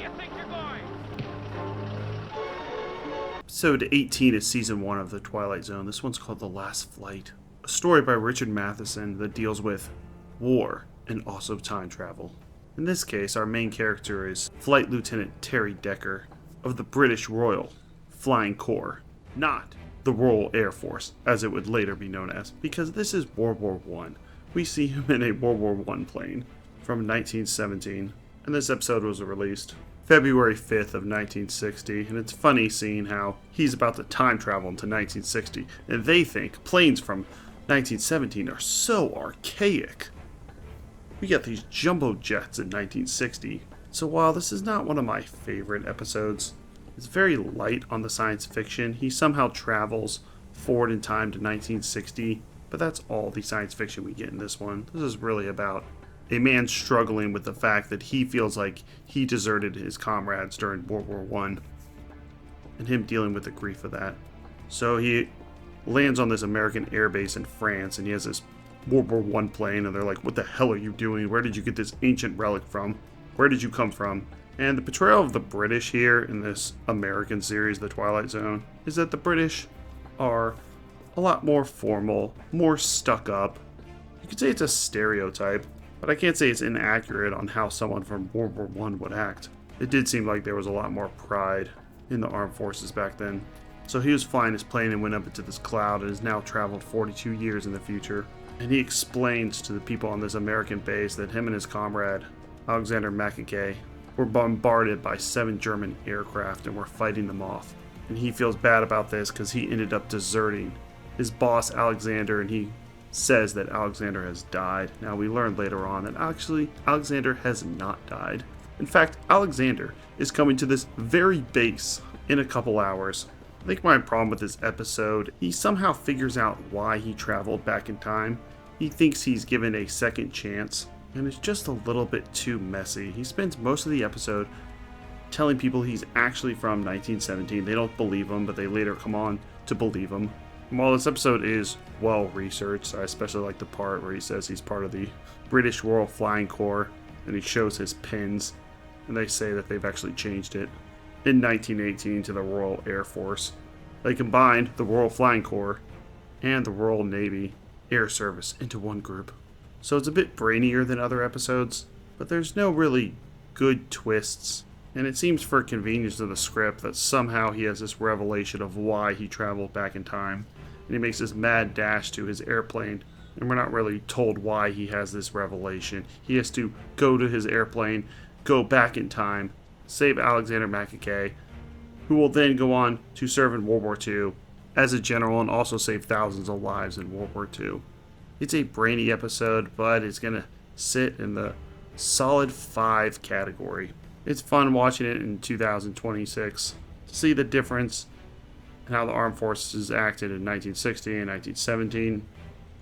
you think you're going? Episode 18 is Season 1 of The Twilight Zone. This one's called The Last Flight. A story by Richard Matheson that deals with war and also time travel. In this case, our main character is Flight Lieutenant Terry Decker of the British Royal Flying Corps, not the Royal Air Force, as it would later be known as, because this is World War I. We see him in a World War I plane from 1917, and this episode was released February 5th of 1960, and it's funny seeing how he's about to time travel into 1960, and they think planes from 1917 are so archaic. We got these jumbo jets in 1960, so while this is not one of my favorite episodes, it's very light on the science fiction. He somehow travels forward in time to 1960, but that's all the science fiction we get in this one. This is really about a man struggling with the fact that he feels like he deserted his comrades during World War I, and him dealing with the grief of that. So he lands on this American airbase in France, and he has this World War I plane, and they're like, what the hell are you doing? Where did you get this ancient relic from? Where did you come from? And the portrayal of the British here in this American series, The Twilight Zone, is that the British are a lot more formal, more stuck up. You could say it's a stereotype, but I can't say it's inaccurate on how someone from World War I would act. It did seem like there was a lot more pride in the armed forces back then. So he was flying his plane and went up into this cloud and has now traveled 42 years in the future. And he explains to the people on this American base that him and his comrade, Alexander Mackay, were bombarded by 7 German aircraft and were fighting them off. And he feels bad about this because he ended up deserting his boss Alexander, and he says that Alexander has died. Now we learn later on that actually Alexander has not died. In fact, Alexander is coming to this very base in a couple hours. I think my problem with this episode, he somehow figures out why he traveled back in time. He thinks he's given a second chance, and it's just a little bit too messy. He spends most of the episode telling people he's actually from 1917. They don't believe him, but they later come on to believe him. And while this episode is well researched, I especially like the part where he says he's part of the British Royal Flying Corps, and he shows his pins, and they say that they've actually changed it in 1918 to the Royal Air Force. They combined the Royal Flying Corps and the Royal Navy Air Service into one group. So it's a bit brainier than other episodes, but there's no really good twists, and it seems for convenience of the script that somehow he has this revelation of why he traveled back in time, and he makes this mad dash to his airplane, and we're not really told why he has this revelation. He has to go to his airplane, go back in time, save Alexander Mackay, who will then go on to serve in World War II as a general and also save thousands of lives in World War II. It's a brainy episode, but it's going to sit in the solid 5 category. It's fun watching it in 2026 to see the difference in how the armed forces acted in 1960 and 1917.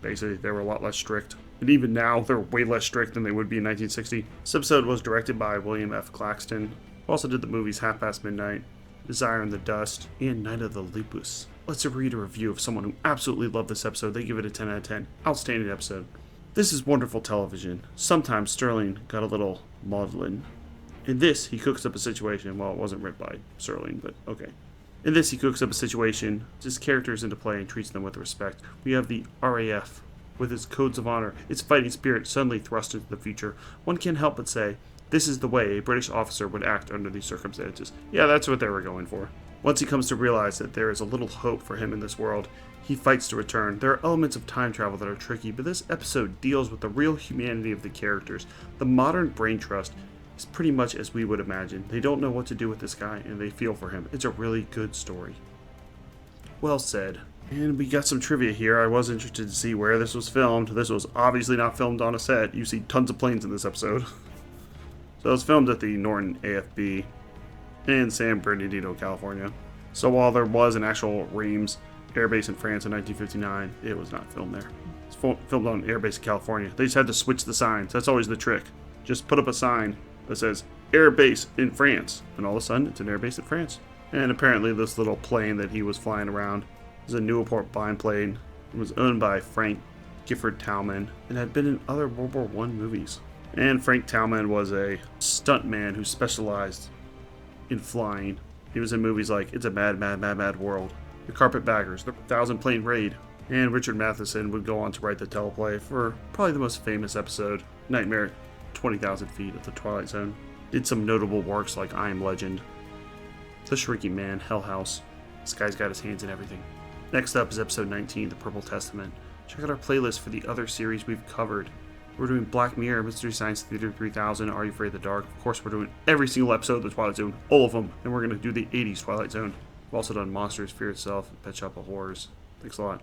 Basically, they were a lot less strict. And even now, they're way less strict than they would be in 1960. This episode was directed by William F. Claxton, who also did the movies Half Past Midnight, Desire in the Dust, and Night of the Lepus. Let's read a review of someone who absolutely loved this episode. They give it a 10 out of 10. Outstanding episode. This is wonderful television. Sometimes Sterling got a little maudlin. In this, he cooks up a situation. Well, it wasn't written by Sterling, but okay. In this, he cooks up a situation, his characters into play, and treats them with respect. We have the RAF, with its codes of honor, its fighting spirit suddenly thrust into the future. One can't help but say, this is the way a British officer would act under these circumstances. Yeah, that's what they were going for. Once he comes to realize that there is a little hope for him in this world, he fights to return. There are elements of time travel that are tricky, but this episode deals with the real humanity of the characters. The modern brain trust is pretty much as we would imagine. They don't know what to do with this guy, and they feel for him. It's a really good story. Well said. And we got some trivia here. I was interested to see where this was filmed. This was obviously not filmed on a set. You see tons of planes in this episode. So it was filmed at the Norton AFB in San Bernardino, California. So while there was an actual Reims Air Base in France in 1959, it was not filmed there. It's filmed on Air Base in California. They just had to switch the signs. That's always the trick. Just put up a sign that says Air Base in France, and all of a sudden it's an Air Base in France. And apparently this little plane that he was flying around was a Newport biplane. It was owned by Frank Gifford Tallman and had been in other World War I movies. And Frank Tallman was a stuntman who specialized in flying. He was in movies like It's a Mad, Mad, Mad, Mad World, The Carpetbaggers, The Thousand Plane Raid, and Richard Matheson would go on to write the teleplay for probably the most famous episode, Nightmare at 20,000 Feet of the Twilight Zone. Did some notable works like I Am Legend, The Shrinking Man, Hell House. This guy's got his hands in everything. Next up is episode 19, The Purple Testament. Check out our playlist for the other series we've covered. We're doing Black Mirror, Mystery Science Theater 3000, Are You Afraid of the Dark? Of course, we're doing every single episode of the Twilight Zone, all of them, and we're going to do the 80s Twilight Zone. We've also done Monsters, Fear Itself, Pet Shop of Horrors. Thanks a lot.